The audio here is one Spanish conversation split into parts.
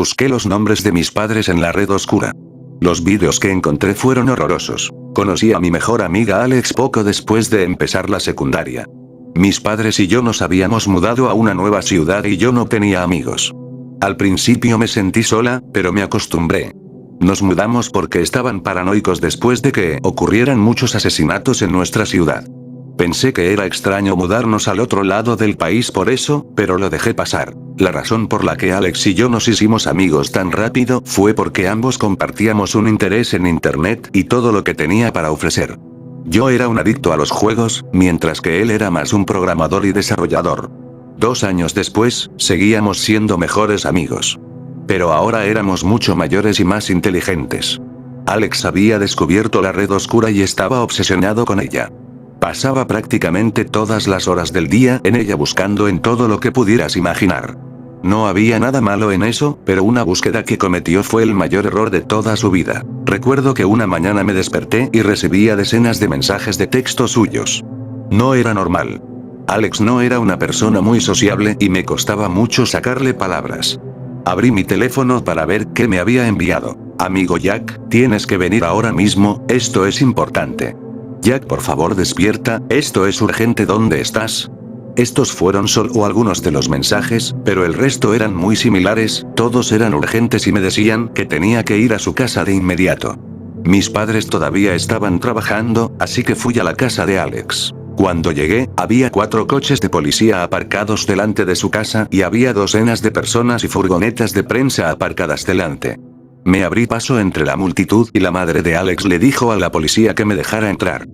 Busqué los nombres de mis padres en la red oscura. Los vídeos que encontré fueron horrorosos. Conocí a mi mejor amiga Alex poco después de empezar la secundaria. Mis padres y yo nos habíamos mudado a una nueva ciudad y yo no tenía amigos. Al principio me sentí sola, pero me acostumbré. Nos mudamos porque estaban paranoicos después de que ocurrieran muchos asesinatos en nuestra ciudad. Pensé que era extraño mudarnos al otro lado del país por eso, pero lo dejé pasar. La razón por la que Alex y yo nos hicimos amigos tan rápido fue porque ambos compartíamos un interés en internet y todo lo que tenía para ofrecer. Yo era un adicto a los juegos, mientras que él era más un programador y desarrollador. 2 años después, seguíamos siendo mejores amigos. Pero ahora éramos mucho mayores y más inteligentes. Alex había descubierto la red oscura y estaba obsesionado con ella. Pasaba prácticamente todas las horas del día en ella buscando en todo lo que pudieras imaginar. No había nada malo en eso, pero una búsqueda que cometió fue el mayor error de toda su vida. Recuerdo que una mañana me desperté y recibía decenas de mensajes de texto suyos. No era normal. Alex no era una persona muy sociable y me costaba mucho sacarle palabras. Abrí mi teléfono para ver qué me había enviado. Amigo Jack, tienes que venir ahora mismo, esto es importante. Jack, por favor despierta, esto es urgente, ¿dónde estás? Estos fueron solo algunos de los mensajes, pero el resto eran muy similares, todos eran urgentes y me decían que tenía que ir a su casa de inmediato. Mis padres todavía estaban trabajando, así que fui a la casa de Alex. Cuando llegué, había 4 coches de policía aparcados delante de su casa y había docenas de personas y furgonetas de prensa aparcadas delante. Me abrí paso entre la multitud y la madre de Alex le dijo a la policía que me dejara entrar.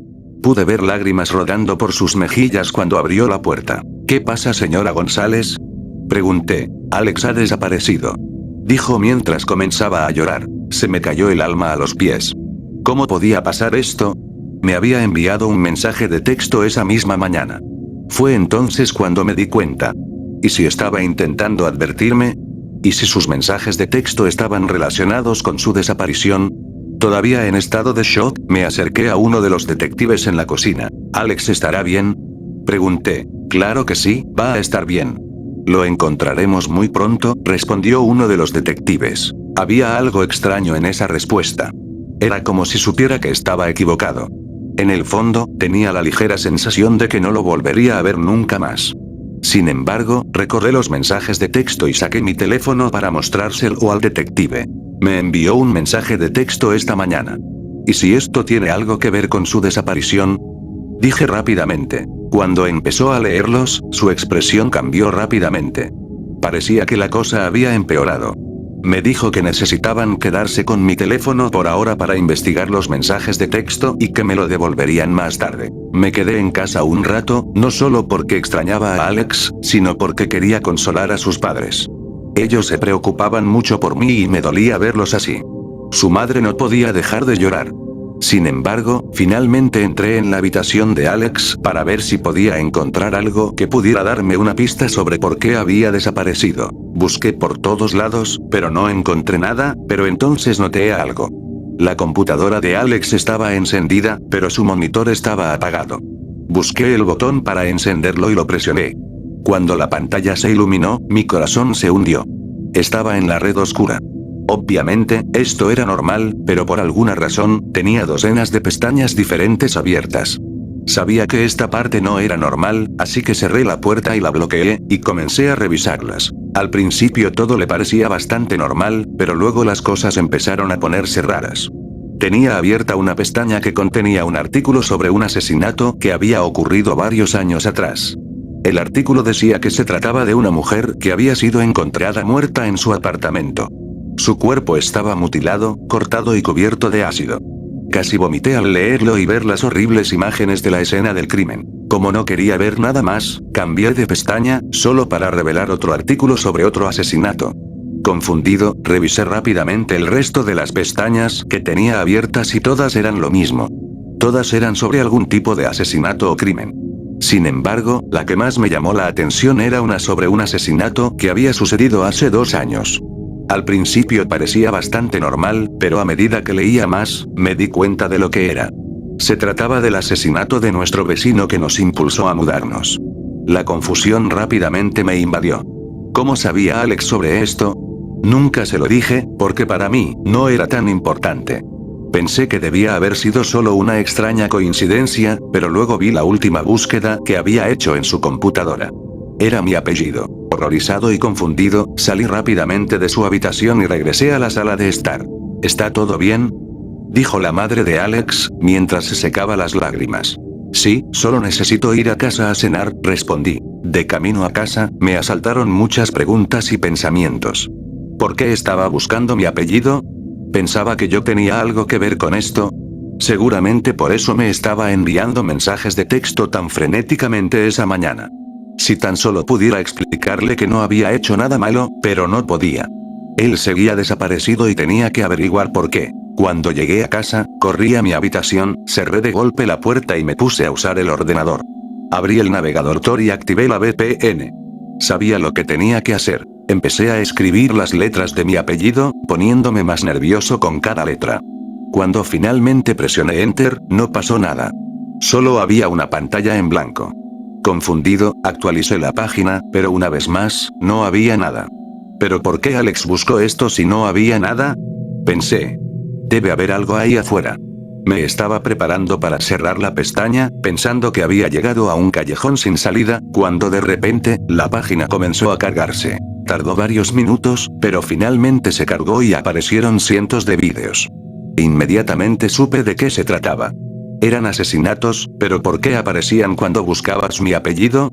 Pude ver lágrimas rodando por sus mejillas cuando abrió la puerta. ¿Qué pasa, señora González? Pregunté. Alex ha desaparecido. Dijo mientras comenzaba a llorar. Se me cayó el alma a los pies. ¿Cómo podía pasar esto? Me había enviado un mensaje de texto esa misma mañana. Fue entonces cuando me di cuenta. ¿Y si estaba intentando advertirme? ¿Y si sus mensajes de texto estaban relacionados con su desaparición? Todavía en estado de shock, me acerqué a uno de los detectives en la cocina. ¿Alex estará bien? Pregunté. Claro que sí, va a estar bien. Lo encontraremos muy pronto, respondió uno de los detectives. Había algo extraño en esa respuesta. Era como si supiera que estaba equivocado. En el fondo, tenía la ligera sensación de que no lo volvería a ver nunca más. Sin embargo, recorrí los mensajes de texto y saqué mi teléfono para mostrárselo al detective. Me envió un mensaje de texto esta mañana. ¿Y si esto tiene algo que ver con su desaparición? Dije rápidamente. Cuando empezó a leerlos, su expresión cambió rápidamente. Parecía que la cosa había empeorado. Me dijo que necesitaban quedarse con mi teléfono por ahora para investigar los mensajes de texto y que me lo devolverían más tarde. Me quedé en casa un rato, no solo porque extrañaba a Alex, sino porque quería consolar a sus padres. Ellos se preocupaban mucho por mí y me dolía verlos así. Su madre no podía dejar de llorar. Sin embargo, finalmente entré en la habitación de Alex para ver si podía encontrar algo que pudiera darme una pista sobre por qué había desaparecido. Busqué por todos lados, pero no encontré nada, pero entonces noté algo. La computadora de Alex estaba encendida, pero su monitor estaba apagado. Busqué el botón para encenderlo y lo presioné. Cuando la pantalla se iluminó, mi corazón se hundió. Estaba en la red oscura. Obviamente, esto era normal, pero por alguna razón, tenía docenas de pestañas diferentes abiertas. Sabía que esta parte no era normal, así que cerré la puerta y la bloqueé, y comencé a revisarlas. Al principio todo le parecía bastante normal, pero luego las cosas empezaron a ponerse raras. Tenía abierta una pestaña que contenía un artículo sobre un asesinato que había ocurrido varios años atrás. El artículo decía que se trataba de una mujer que había sido encontrada muerta en su apartamento. Su cuerpo estaba mutilado, cortado y cubierto de ácido. Casi vomité al leerlo y ver las horribles imágenes de la escena del crimen. Como no quería ver nada más, cambié de pestaña, solo para revelar otro artículo sobre otro asesinato. Confundido, revisé rápidamente el resto de las pestañas que tenía abiertas y todas eran lo mismo. Todas eran sobre algún tipo de asesinato o crimen. Sin embargo, la que más me llamó la atención era una sobre un asesinato que había sucedido hace 2 años. Al principio parecía bastante normal, pero a medida que leía más, me di cuenta de lo que era. Se trataba del asesinato de nuestro vecino que nos impulsó a mudarnos. La confusión rápidamente me invadió. ¿Cómo sabía Alex sobre esto? Nunca se lo dije, porque para mí, no era tan importante. Pensé que debía haber sido solo una extraña coincidencia, pero luego vi la última búsqueda que había hecho en su computadora. Era mi apellido. Horrorizado y confundido, salí rápidamente de su habitación y regresé a la sala de estar. ¿Está todo bien?, dijo la madre de Alex, mientras se secaba las lágrimas. Sí, solo necesito ir a casa a cenar, respondí. De camino a casa, me asaltaron muchas preguntas y pensamientos. ¿Por qué estaba buscando mi apellido? ¿Pensaba que yo tenía algo que ver con esto? Seguramente por eso me estaba enviando mensajes de texto tan frenéticamente esa mañana. Si tan solo pudiera explicarle que no había hecho nada malo, pero no podía. Él seguía desaparecido y tenía que averiguar por qué. Cuando llegué a casa, corrí a mi habitación, cerré de golpe la puerta y me puse a usar el ordenador. Abrí el navegador Tor y activé la VPN. Sabía lo que tenía que hacer. Empecé a escribir las letras de mi apellido, poniéndome más nervioso con cada letra. Cuando finalmente presioné Enter, no pasó nada. Solo había una pantalla en blanco. Confundido, actualicé la página, pero una vez más, no había nada. ¿Pero por qué Alex buscó esto si no había nada? Pensé. Debe haber algo ahí afuera. Me estaba preparando para cerrar la pestaña, pensando que había llegado a un callejón sin salida, cuando de repente, la página comenzó a cargarse. Tardó varios minutos, pero finalmente se cargó y aparecieron cientos de vídeos. Inmediatamente supe de qué se trataba. Eran asesinatos, pero ¿por qué aparecían cuando buscabas mi apellido?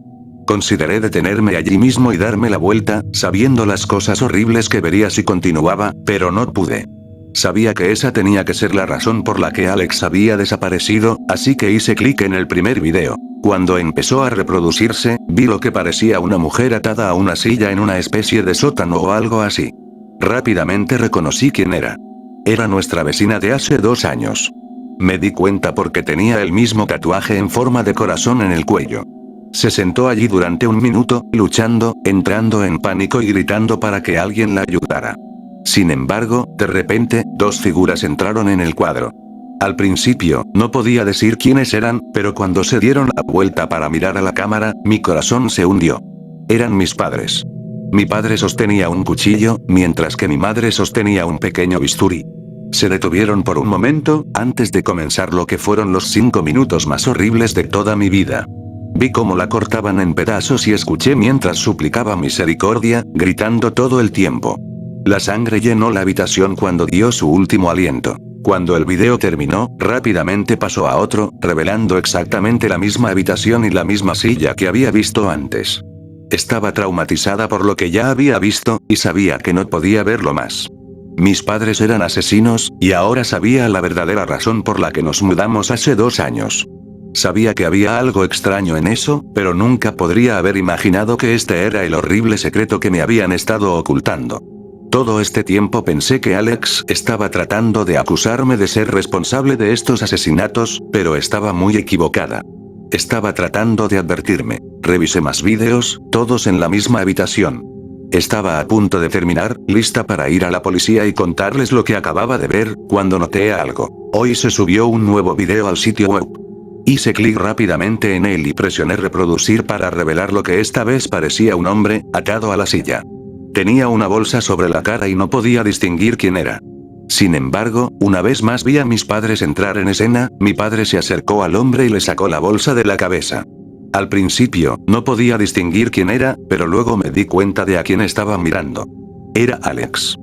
Consideré detenerme allí mismo y darme la vuelta, sabiendo las cosas horribles que vería si continuaba, pero no pude. Sabía que esa tenía que ser la razón por la que Alex había desaparecido, así que hice clic en el primer video. Cuando empezó a reproducirse, vi lo que parecía una mujer atada a una silla en una especie de sótano o algo así. Rápidamente reconocí quién era. Era nuestra vecina de hace 2 años. Me di cuenta porque tenía el mismo tatuaje en forma de corazón en el cuello. Se sentó allí durante un minuto, luchando, entrando en pánico y gritando para que alguien la ayudara. Sin embargo, de repente, 2 figuras entraron en el cuadro. Al principio, no podía decir quiénes eran, pero cuando se dieron la vuelta para mirar a la cámara, mi corazón se hundió. Eran mis padres. Mi padre sostenía un cuchillo, mientras que mi madre sostenía un pequeño bisturí. Se detuvieron por un momento, antes de comenzar lo que fueron los 5 minutos más horribles de toda mi vida. Vi cómo la cortaban en pedazos y escuché mientras suplicaba misericordia, gritando todo el tiempo. La sangre llenó la habitación cuando dio su último aliento. Cuando el video terminó, rápidamente pasó a otro, revelando exactamente la misma habitación y la misma silla que había visto antes. Estaba traumatizada por lo que ya había visto, y sabía que no podía verlo más. Mis padres eran asesinos, y ahora sabía la verdadera razón por la que nos mudamos hace 2 años. Sabía que había algo extraño en eso, pero nunca podría haber imaginado que este era el horrible secreto que me habían estado ocultando. Todo este tiempo pensé que Alex estaba tratando de acusarme de ser responsable de estos asesinatos, pero estaba muy equivocada. Estaba tratando de advertirme. Revisé más vídeos, todos en la misma habitación. Estaba a punto de terminar, lista para ir a la policía y contarles lo que acababa de ver, cuando noté algo. Hoy se subió un nuevo video al sitio web. Hice clic rápidamente en él y presioné reproducir para revelar lo que esta vez parecía un hombre, atado a la silla. Tenía una bolsa sobre la cara y no podía distinguir quién era. Sin embargo, una vez más vi a mis padres entrar en escena, mi padre se acercó al hombre y le sacó la bolsa de la cabeza. Al principio, no podía distinguir quién era, pero luego me di cuenta de a quién estaba mirando. Era Alex.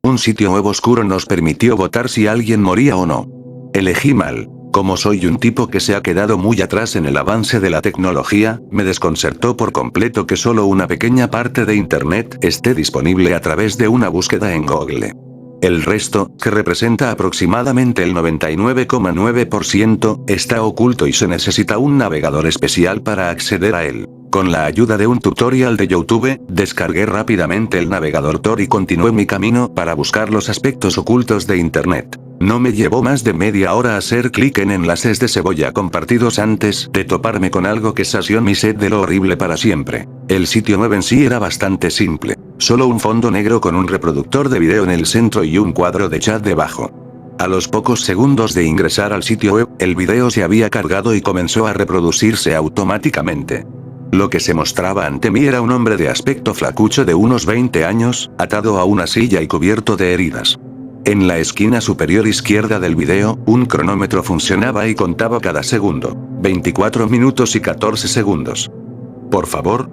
Un sitio web oscuro nos permitió votar si alguien moría o no. Elegí mal. Como soy un tipo que se ha quedado muy atrás en el avance de la tecnología, me desconcertó por completo que solo una pequeña parte de Internet esté disponible a través de una búsqueda en Google. El resto, que representa aproximadamente el 99,9%, está oculto y se necesita un navegador especial para acceder a él. Con la ayuda de un tutorial de YouTube, descargué rápidamente el navegador Tor y continué mi camino para buscar los aspectos ocultos de Internet. No me llevó más de media hora hacer clic en enlaces de cebolla compartidos antes de toparme con algo que sació mi sed de lo horrible para siempre. El sitio web en sí era bastante simple. Solo un fondo negro con un reproductor de video en el centro y un cuadro de chat debajo. A los pocos segundos de ingresar al sitio web, el video se había cargado y comenzó a reproducirse automáticamente. Lo que se mostraba ante mí era un hombre de aspecto flacucho de unos 20 años, atado a una silla y cubierto de heridas. En la esquina superior izquierda del video, un cronómetro funcionaba y contaba cada segundo. 24 minutos y 14 segundos. Por favor,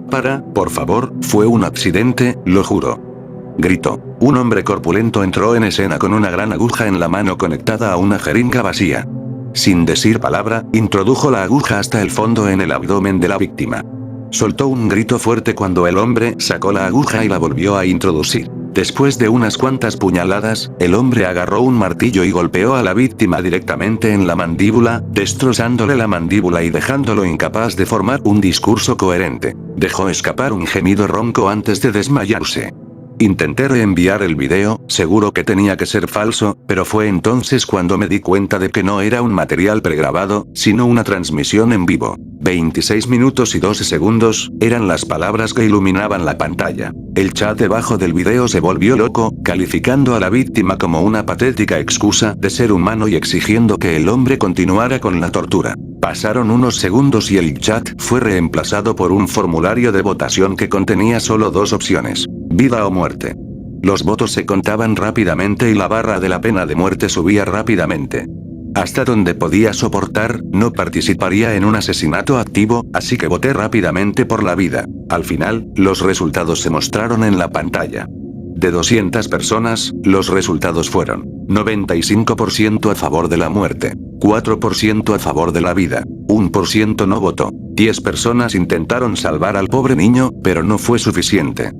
por favor, fue un accidente, lo juro. Gritó. Un hombre corpulento entró en escena con una gran aguja en la mano conectada a una jeringa vacía. Sin decir palabra, introdujo la aguja hasta el fondo en el abdomen de la víctima. Soltó un grito fuerte cuando el hombre sacó la aguja y la volvió a introducir. Después de unas cuantas puñaladas, el hombre agarró un martillo y golpeó a la víctima directamente en la mandíbula, destrozándole la mandíbula y dejándolo incapaz de formar un discurso coherente. Dejó escapar un gemido ronco antes de desmayarse. Intenté reenviar el video, seguro que tenía que ser falso, pero fue entonces cuando me di cuenta de que no era un material pregrabado, sino una transmisión en vivo. 26 minutos y 12 segundos, eran las palabras que iluminaban la pantalla. El chat debajo del video se volvió loco, calificando a la víctima como una patética excusa de ser humano y exigiendo que el hombre continuara con la tortura. Pasaron unos segundos y el chat fue reemplazado por un formulario de votación que contenía solo dos opciones: vida o muerte. Los votos se contaban rápidamente y la barra de la pena de muerte subía rápidamente. Hasta donde podía soportar, no participaría en un asesinato activo, así que voté rápidamente por la vida. Al final, los resultados se mostraron en la pantalla. De 200 personas, los resultados fueron 95% a favor de la muerte, 4% a favor de la vida, 1% no votó. 10 personas intentaron salvar al pobre niño, pero no fue suficiente.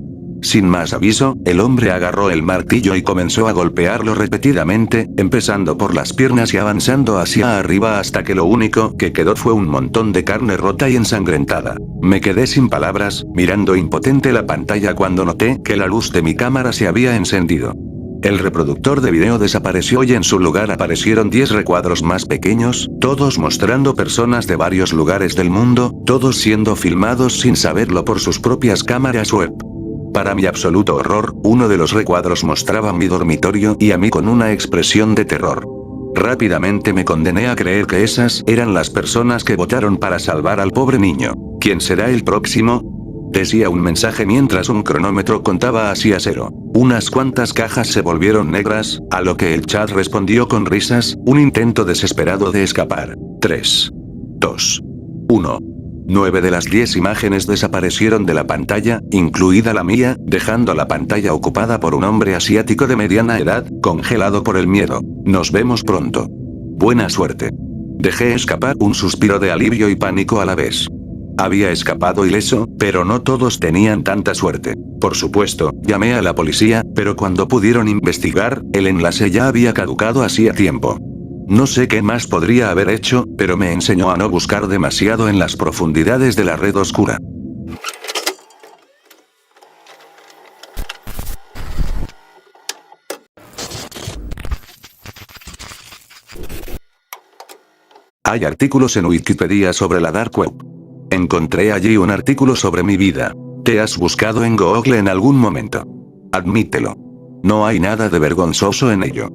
Sin más aviso, el hombre agarró el martillo y comenzó a golpearlo repetidamente, empezando por las piernas y avanzando hacia arriba hasta que lo único que quedó fue un montón de carne rota y ensangrentada. Me quedé sin palabras, mirando impotente la pantalla cuando noté que la luz de mi cámara se había encendido. El reproductor de video desapareció y en su lugar aparecieron 10 recuadros más pequeños, todos mostrando personas de varios lugares del mundo, todos siendo filmados sin saberlo por sus propias cámaras web. Para mi absoluto horror, uno de los recuadros mostraba mi dormitorio y a mí con una expresión de terror. Rápidamente me condené a creer que esas eran las personas que votaron para salvar al pobre niño. ¿Quién será el próximo?, decía un mensaje mientras un cronómetro contaba hacia 0. Unas cuantas cajas se volvieron negras, a lo que el chat respondió con risas, un intento desesperado de escapar. 3, 2, 1. 9 de las 10 imágenes desaparecieron de la pantalla, incluida la mía, dejando la pantalla ocupada por un hombre asiático de mediana edad, congelado por el miedo. Nos vemos pronto. Buena suerte. Dejé escapar un suspiro de alivio y pánico a la vez. Había escapado ileso, pero no todos tenían tanta suerte. Por supuesto, llamé a la policía, pero cuando pudieron investigar, el enlace ya había caducado hacía tiempo. No sé qué más podría haber hecho, pero me enseñó a no buscar demasiado en las profundidades de la red oscura. Hay artículos en Wikipedia sobre la Dark Web. Encontré allí un artículo sobre mi vida. ¿Te has buscado en Google en algún momento? Admítelo. No hay nada de vergonzoso en ello.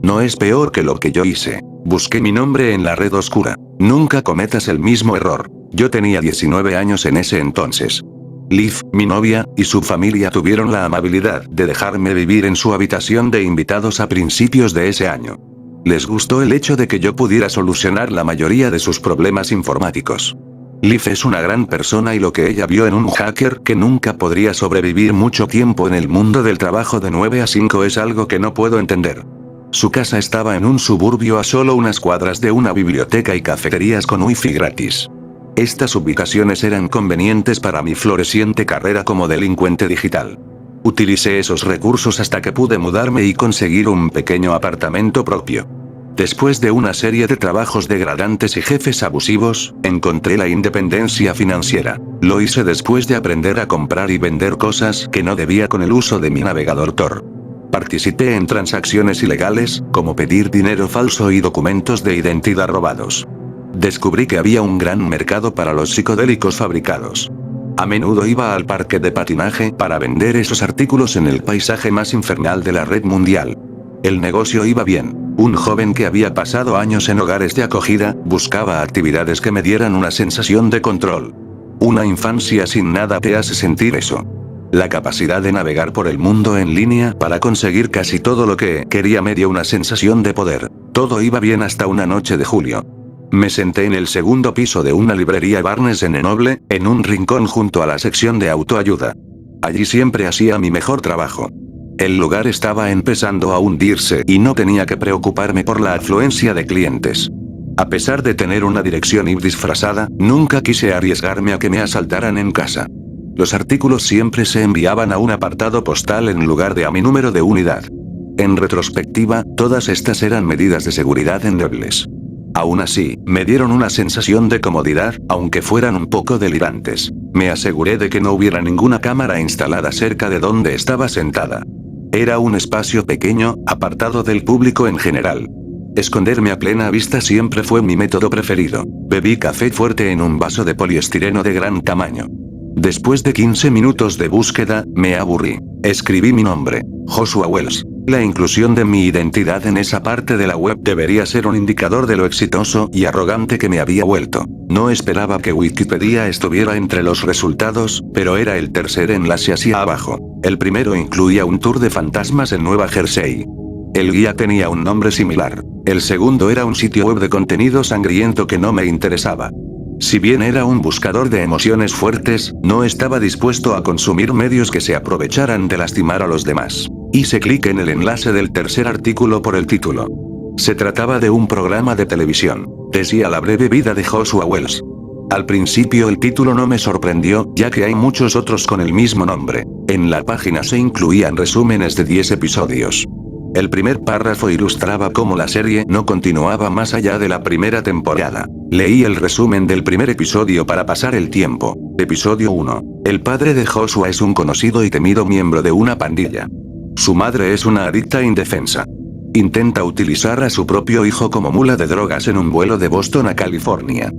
No es peor que lo que yo hice. Busqué mi nombre en la red oscura. Nunca cometas el mismo error. Yo tenía 19 años en ese entonces. Liv, mi novia, y su familia tuvieron la amabilidad de dejarme vivir en su habitación de invitados a principios de ese año. Les gustó el hecho de que yo pudiera solucionar la mayoría de sus problemas informáticos. Liv es una gran persona y lo que ella vio en un hacker que nunca podría sobrevivir mucho tiempo en el mundo del trabajo de 9 a 5 es algo que no puedo entender. Su casa estaba en un suburbio a solo unas cuadras de una biblioteca y cafeterías con wifi gratis. Estas ubicaciones eran convenientes para mi floreciente carrera como delincuente digital. Utilicé esos recursos hasta que pude mudarme y conseguir un pequeño apartamento propio. Después de una serie de trabajos degradantes y jefes abusivos, encontré la independencia financiera. Lo hice después de aprender a comprar y vender cosas que no debía con el uso de mi navegador Tor. Participé en transacciones ilegales, como pedir dinero falso y documentos de identidad robados. Descubrí que había un gran mercado para los psicodélicos fabricados. A menudo iba al parque de patinaje para vender esos artículos en el paisaje más infernal de la red mundial. El negocio iba bien. Un joven que había pasado años en hogares de acogida, buscaba actividades que me dieran una sensación de control. Una infancia sin nada te hace sentir eso. La capacidad de navegar por el mundo en línea para conseguir casi todo lo que quería me dio una sensación de poder. Todo iba bien hasta una noche de julio. Me senté en el segundo piso de una librería Barnes Noble, en un rincón junto a la sección de autoayuda. Allí siempre hacía mi mejor trabajo. El lugar estaba empezando a hundirse y no tenía que preocuparme por la afluencia de clientes. A pesar de tener una dirección IP disfrazada, nunca quise arriesgarme a que me asaltaran en casa. Los artículos siempre se enviaban a un apartado postal en lugar de a mi número de unidad. En retrospectiva, todas estas eran medidas de seguridad endebles. Aún así, me dieron una sensación de comodidad, aunque fueran un poco delirantes. Me aseguré de que no hubiera ninguna cámara instalada cerca de donde estaba sentada. Era un espacio pequeño, apartado del público en general. Esconderme a plena vista siempre fue mi método preferido. Bebí café fuerte en un vaso de poliestireno de gran tamaño. Después de 15 minutos de búsqueda, me aburrí. Escribí mi nombre, Joshua Wells. La inclusión de mi identidad en esa parte de la web debería ser un indicador de lo exitoso y arrogante que me había vuelto. No esperaba que Wikipedia estuviera entre los resultados, pero era el tercer enlace hacia abajo. El primero incluía un tour de fantasmas en Nueva Jersey. El guía tenía un nombre similar. El segundo era un sitio web de contenido sangriento que no me interesaba. Si bien era un buscador de emociones fuertes, no estaba dispuesto a consumir medios que se aprovecharan de lastimar a los demás. Hice clic en el enlace del tercer artículo por el título. Se trataba de un programa de televisión. Decía la breve vida de Joshua Wells. Al principio el título no me sorprendió, ya que hay muchos otros con el mismo nombre. En la página se incluían resúmenes de 10 episodios. El primer párrafo ilustraba cómo la serie no continuaba más allá de la primera temporada. Leí el resumen del primer episodio para pasar el tiempo. Episodio 1. El padre de Joshua es un conocido y temido miembro de una pandilla. Su madre es una adicta indefensa. Intenta utilizar a su propio hijo como mula de drogas en un vuelo de Boston a California.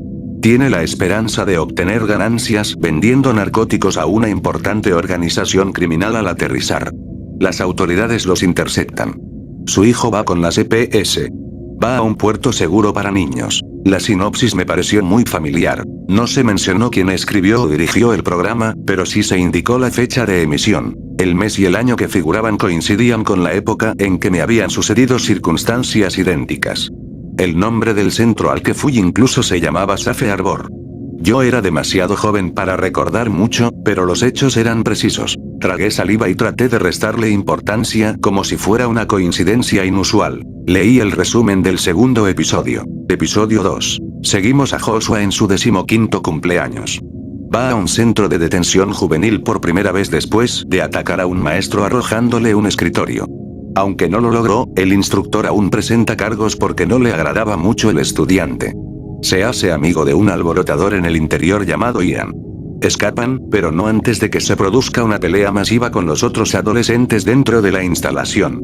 Tiene la esperanza de obtener ganancias vendiendo narcóticos a una importante organización criminal al aterrizar. Las autoridades los interceptan. Su hijo va con la CPS. Va a un puerto seguro para niños. La sinopsis me pareció muy familiar. No se mencionó quién escribió o dirigió el programa, pero sí se indicó la fecha de emisión. El mes y el año que figuraban coincidían con la época en que me habían sucedido circunstancias idénticas. El nombre del centro al que fui incluso se llamaba Safe Harbor. Yo era demasiado joven para recordar mucho, pero los hechos eran precisos. Tragué saliva y traté de restarle importancia como si fuera una coincidencia inusual. Leí el resumen del segundo episodio. Episodio 2. Seguimos a Joshua en su 15º cumpleaños. Va a un centro de detención juvenil por primera vez después de atacar a un maestro arrojándole un escritorio. Aunque no lo logró, el instructor aún presenta cargos porque no le agradaba mucho el estudiante. Se hace amigo de un alborotador en el interior llamado Ian. Escapan, pero no antes de que se produzca una pelea masiva con los otros adolescentes dentro de la instalación.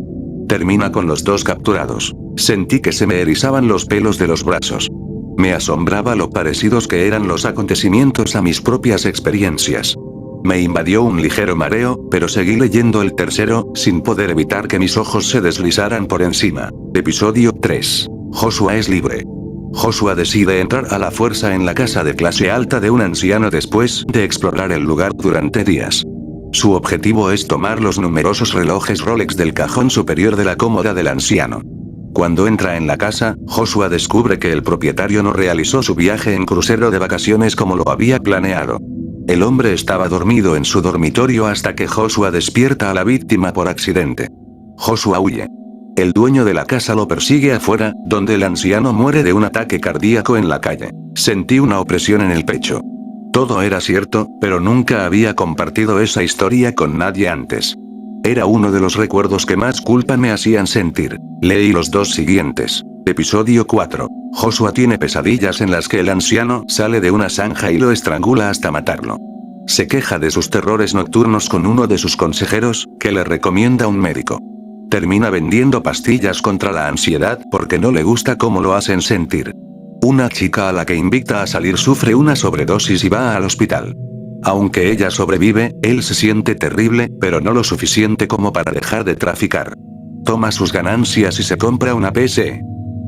Termina con los dos capturados. Sentí que se me erizaban los pelos de los brazos. Me asombraba lo parecidos que eran los acontecimientos a mis propias experiencias. Me invadió un ligero mareo, pero seguí leyendo el tercero, sin poder evitar que mis ojos se deslizaran por encima. Episodio 3. Joshua es libre. Joshua decide entrar a la fuerza en la casa de clase alta de un anciano después de explorar el lugar durante días. Su objetivo es tomar los numerosos relojes Rolex del cajón superior de la cómoda del anciano. Cuando entra en la casa, Joshua descubre que el propietario no realizó su viaje en crucero de vacaciones como lo había planeado. El hombre estaba dormido en su dormitorio hasta que Joshua despierta a la víctima por accidente. Joshua huye. El dueño de la casa lo persigue afuera, donde el anciano muere de un ataque cardíaco en la calle. Sentí una opresión en el pecho. Todo era cierto, pero nunca había compartido esa historia con nadie antes. Era uno de los recuerdos que más culpa me hacían sentir. Leí los dos siguientes. Episodio 4. Joshua tiene pesadillas en las que el anciano sale de una zanja y lo estrangula hasta matarlo. Se queja de sus terrores nocturnos con uno de sus consejeros, que le recomienda un médico. Termina vendiendo pastillas contra la ansiedad porque no le gusta cómo lo hacen sentir. Una chica a la que invita a salir sufre una sobredosis y va al hospital. Aunque ella sobrevive, él se siente terrible, pero no lo suficiente como para dejar de traficar. toma sus ganancias y se compra una PC.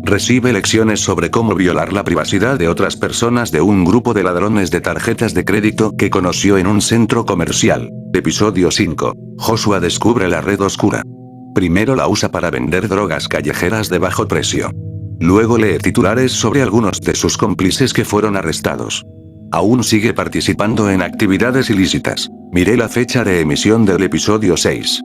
Recibe lecciones sobre cómo violar la privacidad de otras personas de un grupo de ladrones de tarjetas de crédito que conoció en un centro comercial. Episodio 5. Joshua descubre la red oscura. Primero la usa para vender drogas callejeras de bajo precio. Luego lee titulares sobre algunos de sus cómplices que fueron arrestados. Aún sigue participando en actividades ilícitas. Miré la fecha de emisión del episodio 6.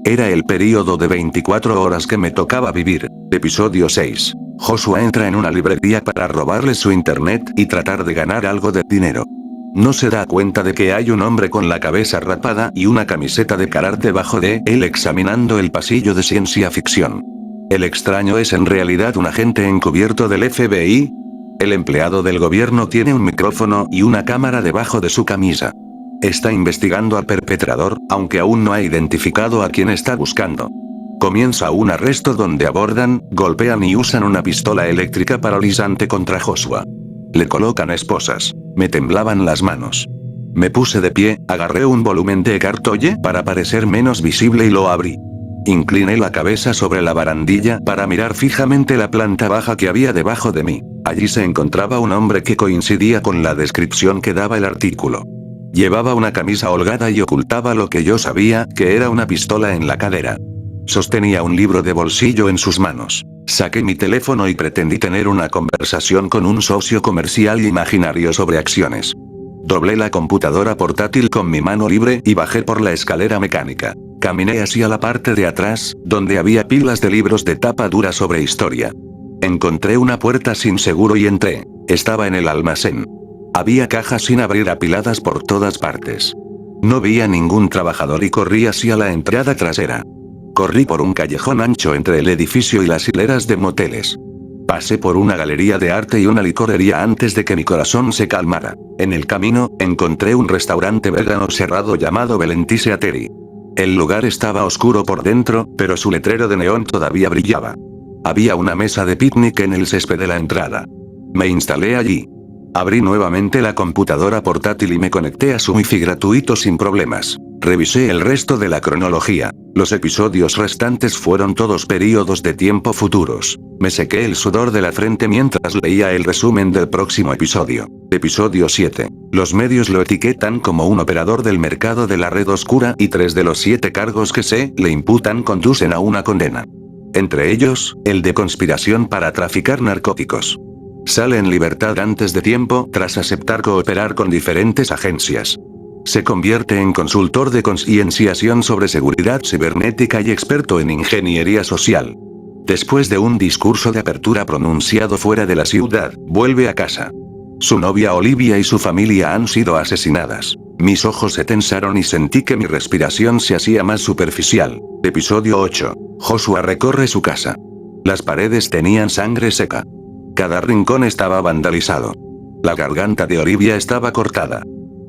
Era el período de 24 horas que me tocaba vivir. Episodio 6. Joshua entra en una librería para robarle su internet y tratar de ganar algo de dinero. No se da cuenta de que hay un hombre con la cabeza rapada y una camiseta de karate debajo de él examinando el pasillo de ciencia ficción. El extraño es en realidad un agente encubierto del FBI. El empleado del gobierno tiene un micrófono y una cámara debajo de su camisa. Está investigando al perpetrador, aunque aún no ha identificado a quien está buscando. Comienza un arresto donde abordan, golpean y usan una pistola eléctrica paralizante contra Joshua. Le colocan esposas. Me temblaban las manos. Me puse de pie, agarré un volumen de Eckhart Tolle para parecer menos visible y lo abrí. Incliné la cabeza sobre la barandilla para mirar fijamente la planta baja que había debajo de mí. Allí se encontraba un hombre que coincidía con la descripción que daba el artículo. Llevaba una camisa holgada y ocultaba lo que yo sabía, que era una pistola en la cadera. Sostenía un libro de bolsillo en sus manos. Saqué mi teléfono y pretendí tener una conversación con un socio comercial imaginario sobre acciones. Doblé la computadora portátil con mi mano libre y bajé por la escalera mecánica. Caminé hacia la parte de atrás, donde había pilas de libros de tapa dura sobre historia. Encontré una puerta sin seguro y entré. Estaba en el almacén. Había cajas sin abrir apiladas por todas partes. No vi a ningún trabajador y corrí hacia la entrada trasera. Corrí por un callejón ancho entre el edificio y las hileras de moteles. Pasé por una galería de arte y una licorería antes de que mi corazón se calmara. En el camino, encontré un restaurante vegano cerrado llamado Valentine Eatery. El lugar estaba oscuro por dentro, pero su letrero de neón todavía brillaba. Había una mesa de picnic en el césped de la entrada. Me instalé allí. Abrí nuevamente la computadora portátil y me conecté a su Wi-Fi gratuito sin problemas. Revisé el resto de la cronología. Los episodios restantes fueron todos períodos de tiempo futuros. Me sequé el sudor de la frente mientras leía el resumen del próximo episodio. Episodio 7. Los medios lo etiquetan como un operador del mercado de la red oscura y 3 de los 7 cargos que se le imputan conducen a una condena. Entre ellos, el de conspiración para traficar narcóticos. Sale en libertad antes de tiempo tras aceptar cooperar con diferentes agencias. Se convierte en consultor de concienciación sobre seguridad cibernética y experto en ingeniería social. Después de un discurso de apertura pronunciado fuera de la ciudad, vuelve a casa. Su novia Olivia y su familia han sido asesinadas. Mis ojos se tensaron y sentí que mi respiración se hacía más superficial. Episodio 8. Joshua recorre su casa. Las paredes tenían sangre seca. Cada rincón estaba vandalizado. La garganta de Olivia estaba cortada.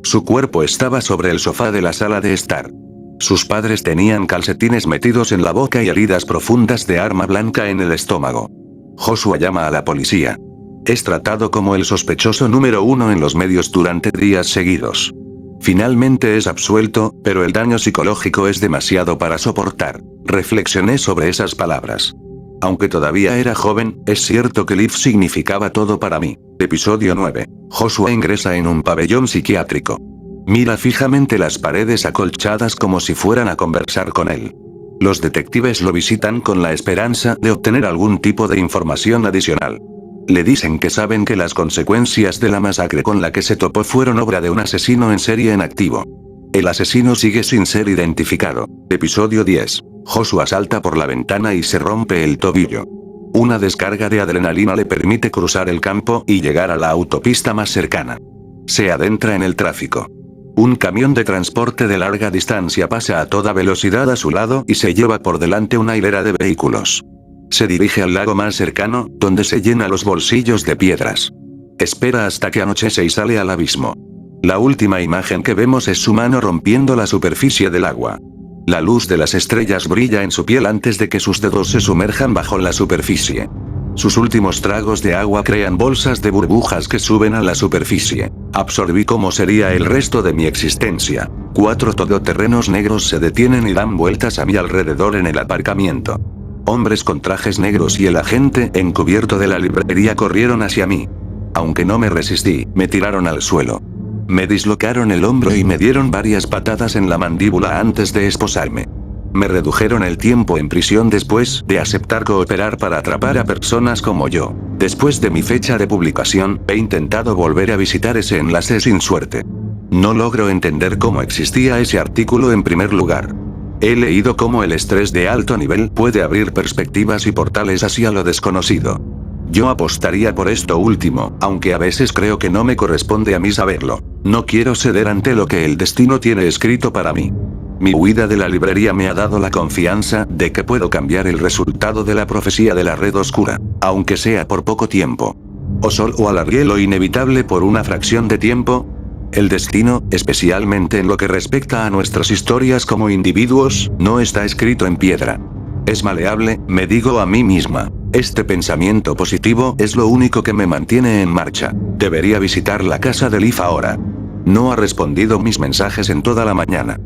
Su cuerpo estaba sobre el sofá de la sala de estar. Sus padres tenían calcetines metidos en la boca y heridas profundas de arma blanca en el estómago. Joshua llama a la policía. Es tratado como el sospechoso número 1 en los medios durante días seguidos. Finalmente es absuelto, pero el daño psicológico es demasiado para soportar. Reflexioné sobre esas palabras. Aunque todavía era joven, es cierto que Liv significaba todo para mí. Episodio 9. Joshua ingresa en un pabellón psiquiátrico. Mira fijamente las paredes acolchadas como si fueran a conversar con él. Los detectives lo visitan con la esperanza de obtener algún tipo de información adicional. Le dicen que saben que las consecuencias de la masacre con la que se topó fueron obra de un asesino en serie en activo. El asesino sigue sin ser identificado. Episodio 10. Joshua salta por la ventana y se rompe el tobillo. Una descarga de adrenalina le permite cruzar el campo y llegar a la autopista más cercana. Se adentra en el tráfico. Un camión de transporte de larga distancia pasa a toda velocidad a su lado y se lleva por delante una hilera de vehículos. Se dirige al lago más cercano, donde se llena los bolsillos de piedras. Espera hasta que anochece y sale al abismo. La última imagen que vemos es su mano rompiendo la superficie del agua. La luz de las estrellas brilla en su piel antes de que sus dedos se sumerjan bajo la superficie. Sus últimos tragos de agua crean bolsas de burbujas que suben a la superficie. Absorbí cómo sería el resto de mi existencia. 4 todoterrenos negros se detienen y dan vueltas a mi alrededor en el aparcamiento. Hombres con trajes negros y el agente encubierto de la librería corrieron hacia mí. Aunque no me resistí, me tiraron al suelo. Me dislocaron el hombro y me dieron varias patadas en la mandíbula antes de esposarme. Me redujeron el tiempo en prisión después de aceptar cooperar para atrapar a personas como yo. Después de mi fecha de publicación, he intentado volver a visitar ese enlace sin suerte. No logro entender cómo existía ese artículo en primer lugar. He leído cómo el estrés de alto nivel puede abrir perspectivas y portales hacia lo desconocido. Yo apostaría por esto último, aunque a veces creo que no me corresponde a mí saberlo. No quiero ceder ante lo que el destino tiene escrito para mí. Mi huida de la librería me ha dado la confianza de que puedo cambiar el resultado de la profecía de la red oscura, aunque sea por poco tiempo. O solo alargué lo inevitable por una fracción de tiempo. El destino, especialmente en lo que respecta a nuestras historias como individuos, no está escrito en piedra. Es maleable, me digo a mí misma. Este pensamiento positivo es lo único que me mantiene en marcha. Debería visitar la casa de Leaf ahora. No ha respondido mis mensajes en toda la mañana.